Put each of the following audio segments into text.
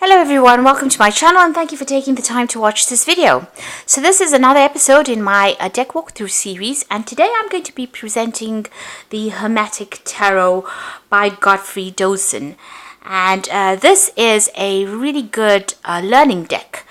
Hello everyone, welcome to my channel and thank you for taking the time to watch this video. So this is another episode in my deck walkthrough series, and today I'm going to be presenting the Hermetic Tarot by Godfrey Dowson. And this is a really good learning deck.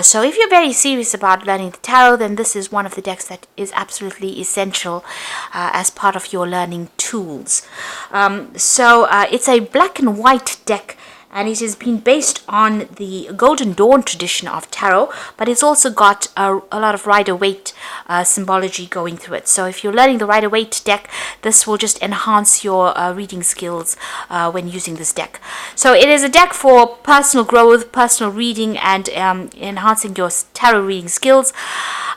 So if you're very serious about learning the tarot, then this is one of the decks that is absolutely essential as part of your learning tools. It's a black and white deck, and it has been based on the Golden Dawn tradition of tarot, but it's also got a lot of rider-waite symbology going through it. So if you're learning the rider-waite deck, this will just enhance your reading skills when using this deck. So it is a deck for personal growth, personal reading, and enhancing your tarot reading skills.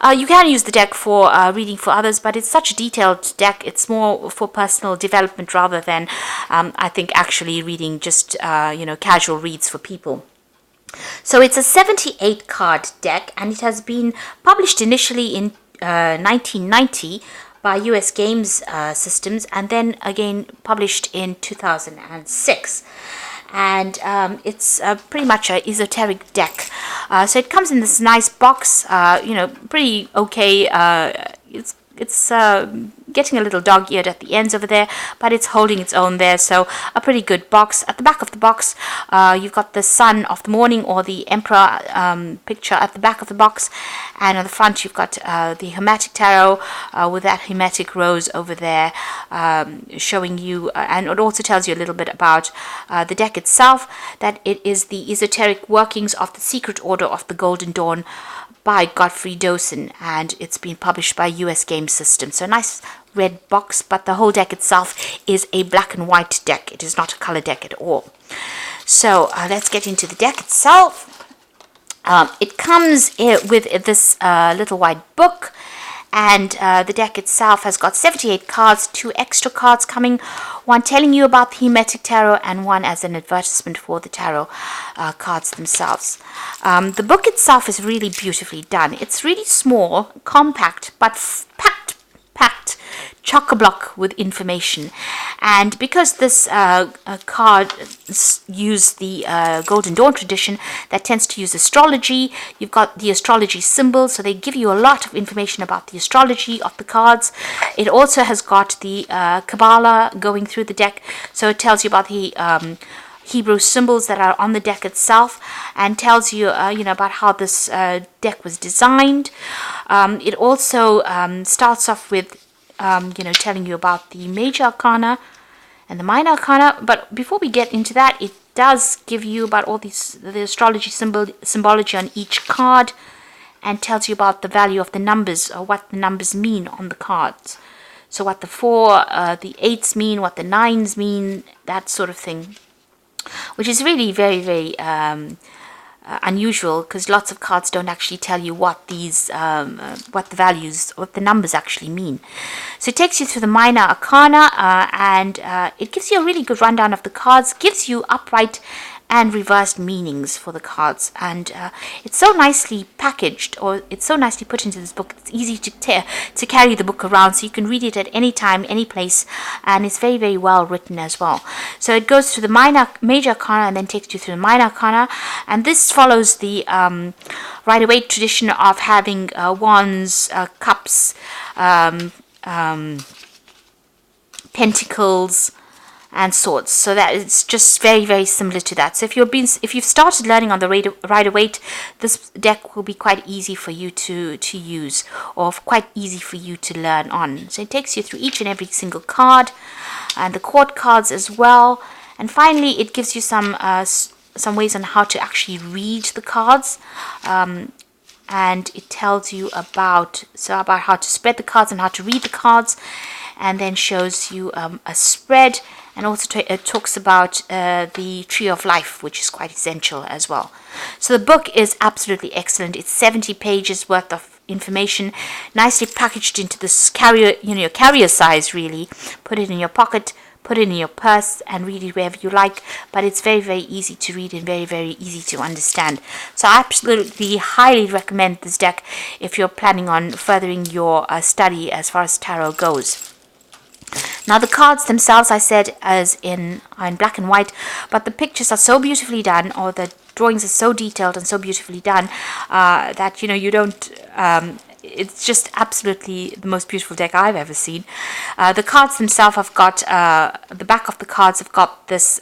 You can use the deck for reading for others, but it's such a detailed deck. It's more for personal development rather than, I think, actually reading just, casual reads for people. So it's a 78 card deck, and it has been published initially in 1990 by US Games Systems, and then again published in 2006. And it's pretty much an esoteric deck. So it comes in this nice box, pretty okay. It's getting a little dog-eared at the ends over there, but it's holding its own there, so a pretty good box. At the back of the box, you've got the Sun of the Morning, or the Emperor picture at the back of the box, and on the front you've got the Hermetic Tarot with that Hermetic rose over there, showing you, and it also tells you a little bit about the deck itself, that it is the esoteric workings of the Secret Order of the Golden Dawn by Godfrey Dowson, and it's been published by US Games Systems. So a nice red box, but the whole deck itself is a black and white deck. It is not a color deck at all. So let's get into the deck itself. It comes with this little white book, and the deck itself has got 78 cards, 2 extra cards coming, one telling you about the Hermetic Tarot and one as an advertisement for the tarot cards themselves. The book itself is really beautifully done. It's really small, compact, but packed chock-a-block with information. And because this card use the Golden Dawn tradition that tends to use astrology, you've got the astrology symbols, so they give you a lot of information about the astrology of the cards. It also has got the Kabbalah going through the deck, so it tells you about the Hebrew symbols that are on the deck itself, and tells you, about how this deck was designed. It also starts off with, telling you about the major arcana and the minor arcana. But before we get into that, it does give you about all the astrology symbology on each card, and tells you about the value of the numbers, or what the numbers mean on the cards. So what the 4, the 8s mean, what the 9s mean, that sort of thing. Which is really very, very unusual, because lots of cards don't actually tell you what these, what the numbers actually mean. So it takes you through the minor arcana, and it gives you a really good rundown of the cards, gives you upright and reversed meanings for the cards, and it's so nicely packaged, or it's so nicely put into this book. It's easy to carry the book around, so you can read it at any time, any place, and it's very, very well written as well. So it goes through the major arcana and then takes you through the minor arcana, and this follows the rider-waite tradition of having wands, cups, pentacles, and swords. So that it's just very, very similar to that. So if you've started learning on the rider-waite, this deck will be quite easy for you to use, or quite easy for you to learn on. So it takes you through each and every single card, and the court cards as well. And finally, it gives you some ways on how to actually read the cards. And it tells you about how to spread the cards and how to read the cards, and then shows you a spread. And also it talks about the Tree of Life, which is quite essential as well. So the book is absolutely excellent. It's 70 pages worth of information, nicely packaged into this carrier size, really. Put it in your pocket, put it in your purse, and read it wherever you like. But it's very, very easy to read and very, very easy to understand. So I absolutely highly recommend this deck if you're planning on furthering your study as far as tarot goes. Now the cards themselves, I said, are in black and white, but the pictures are so beautifully done, or the drawings are so detailed and so beautifully done, that you don't. It's just absolutely the most beautiful deck I've ever seen. The cards themselves have got the back of the cards have got this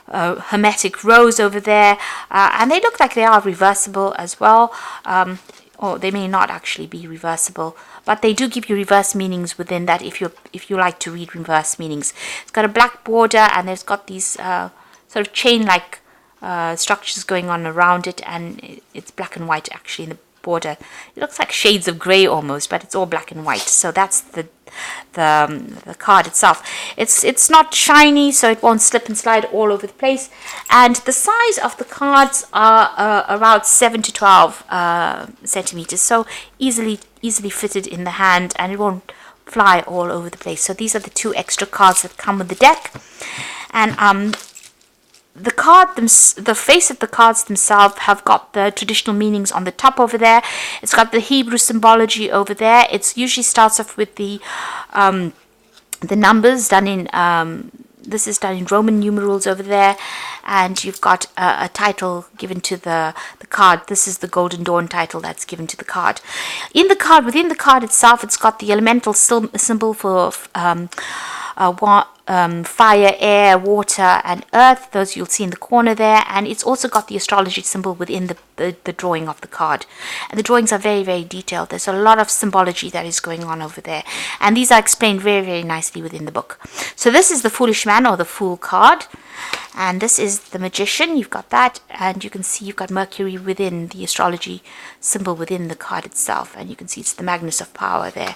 hermetic rose over there, and they look like they are reversible as well. Or they may not actually be reversible, but they do give you reverse meanings within that if you like to read reverse meanings. It's got a black border, and it's got these sort of chain-like structures going on around it, and it's black and white actually in the border. It looks like shades of grey almost, but it's all black and white. So that's the card itself. It's not shiny, so it won't slip and slide all over the place. And the size of the cards are around 7 to 12 centimeters, so easily fitted in the hand, and it won't fly all over the place. So these are the 2 extra cards that come with the deck. And the face of the cards themselves have got the traditional meanings on the top over there. It's got the Hebrew symbology over there. It usually starts off with the numbers done in this is done in Roman numerals over there, and you've got a title given to the card. This is the Golden Dawn title that's given to the card. Within the card itself, it's got the elemental symbol for fire, air, water, and earth. Those you'll see in the corner there. And it's also got the astrology symbol within the drawing of the card. And the drawings are very, very detailed. There's a lot of symbology that is going on over there. And these are explained very, very nicely within the book. So this is the Foolish Man, or the Fool card. And this is the Magician. You've got that. And you can see you've got Mercury within the astrology symbol within the card itself. And you can see it's the Magnus of Power there.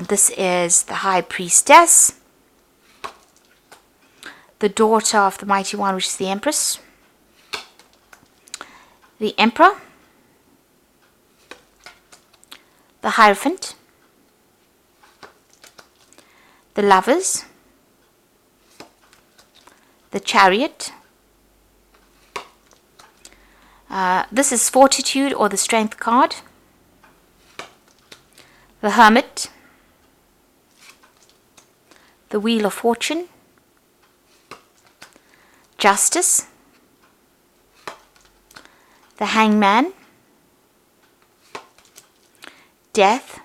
This is the High Priestess, the daughter of the Mighty One, which is the Empress, the Emperor, the Hierophant, the Lovers, the Chariot. This is Fortitude, or the Strength card, the Hermit, the Wheel of Fortune, Justice, the Hangman, Death,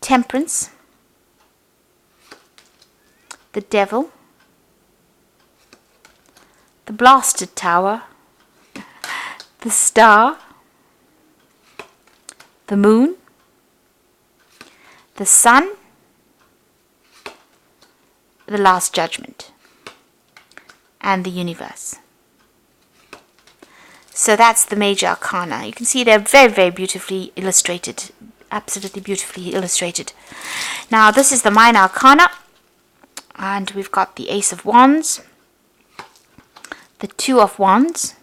Temperance, the Devil, the Blasted Tower, the Star, the Moon, the Sun, the Last Judgment, and the Universe. So that's the major arcana. You can see they're very, very beautifully illustrated. Absolutely beautifully illustrated. Now this is the minor arcana. And we've got the Ace of Wands, the Two of Wands,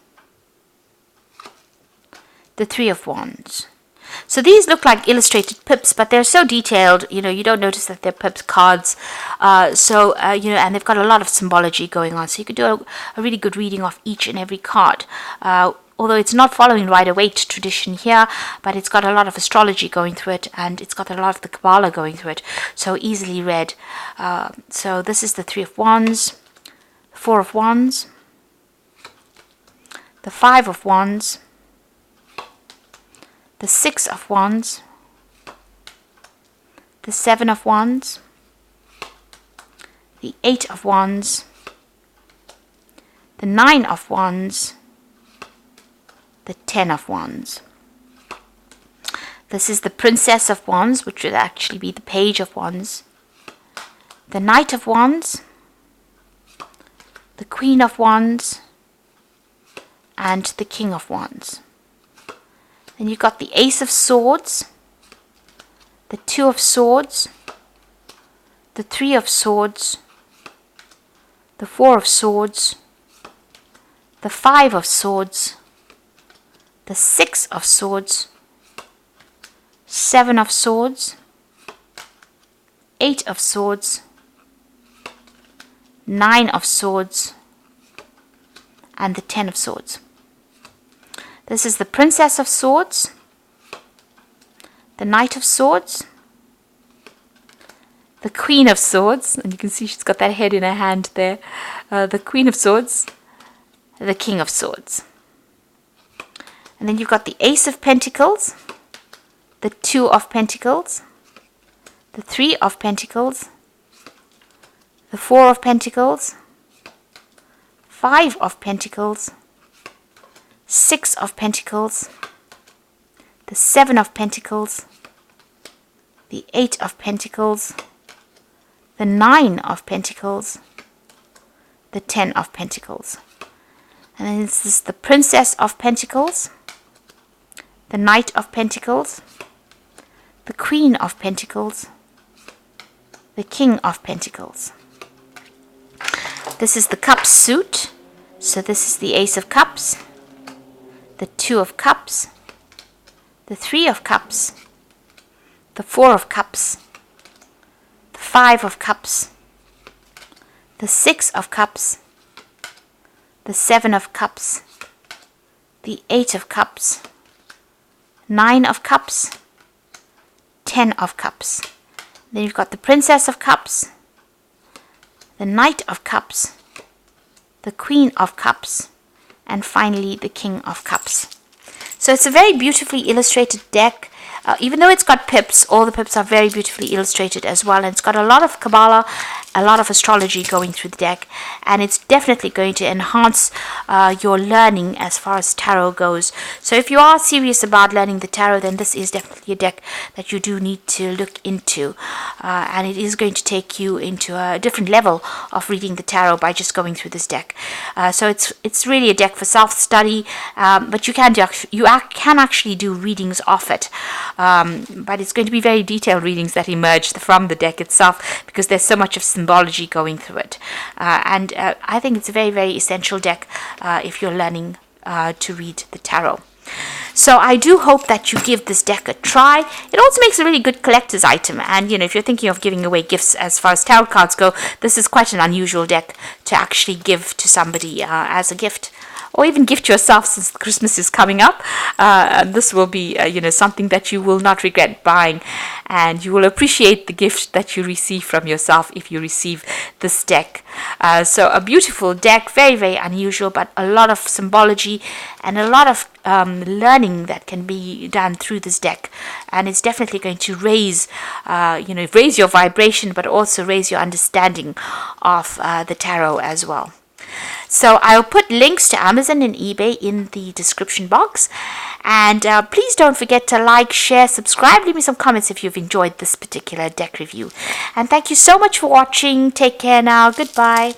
the Three of Wands. So these look like illustrated pips, but they're so detailed, you don't notice that they're pips cards. And they've got a lot of symbology going on. So you could do a really good reading of each and every card. Although it's not following rider-waite tradition here, but it's got a lot of astrology going through it, and it's got a lot of the Kabbalah going through it. So easily read. So this is the Three of Wands, the Four of Wands, the Five of Wands, the Six of Wands, the Seven of Wands, the Eight of Wands, the Nine of Wands, the Ten of Wands. This is the Princess of Wands, which would actually be the Page of Wands, the Knight of Wands, the Queen of Wands, and the King of Wands. Then you've got the Ace of Swords, the Two of Swords, the Three of Swords, the Four of Swords, the Five of Swords, the Six of Swords, Seven of Swords, Eight of Swords, Nine of Swords, and the Ten of Swords. This is the Princess of Swords, the Knight of Swords, the Queen of Swords, and you can see she's got that head in her hand there, the Queen of Swords, the King of Swords. And then you've got the Ace of Pentacles, the Two of Pentacles, the Three of Pentacles, the Four of Pentacles, Five of Pentacles, Six of Pentacles, the Seven of Pentacles, the Eight of Pentacles, the Nine of Pentacles, the Ten of Pentacles. And then this is the Princess of Pentacles, the Knight of Pentacles, the Queen of Pentacles, the King of Pentacles. This is the Cups suit. So this is the Ace of Cups, the Two of Cups, the Three of Cups, the Four of Cups, the Five of Cups, the Six of Cups, the Seven of Cups, the Eight of Cups, Nine of Cups, 10 of Cups. Then you've got the Princess of Cups, the Knight of Cups, the Queen of Cups, and finally the King of Cups. So it's a very beautifully illustrated deck. Even though it's got pips, all the pips are very beautifully illustrated as well. And it's got a lot of Kabbalah, a lot of astrology going through the deck. And it's definitely going to enhance your learning as far as tarot goes. So if you are serious about learning the tarot, then this is definitely a deck that you do need to look into. And it is going to take you into a different level of reading the tarot by just going through this deck. So it's really a deck for self-study, but you can actually do readings off it. But it's going to be very detailed readings that emerge from the deck itself, because there's so much of symbology going through it. And I think it's a very, very essential deck if you're learning to read the tarot. So I do hope that you give this deck a try. It also makes a really good collector's item. And, if you're thinking of giving away gifts as far as tarot cards go, this is quite an unusual deck to actually give to somebody as a gift. Or even gift yourself, since Christmas is coming up. This will be, something that you will not regret buying, and you will appreciate the gift that you receive from yourself if you receive this deck. So a beautiful deck, very, very unusual, but a lot of symbology and a lot of learning that can be done through this deck. And it's definitely going to raise your vibration, but also raise your understanding of the tarot as well. So I'll put links to Amazon and eBay in the description box. And please don't forget to like, share, subscribe. Leave me some comments if you've enjoyed this particular deck review. And thank you so much for watching. Take care now. Goodbye.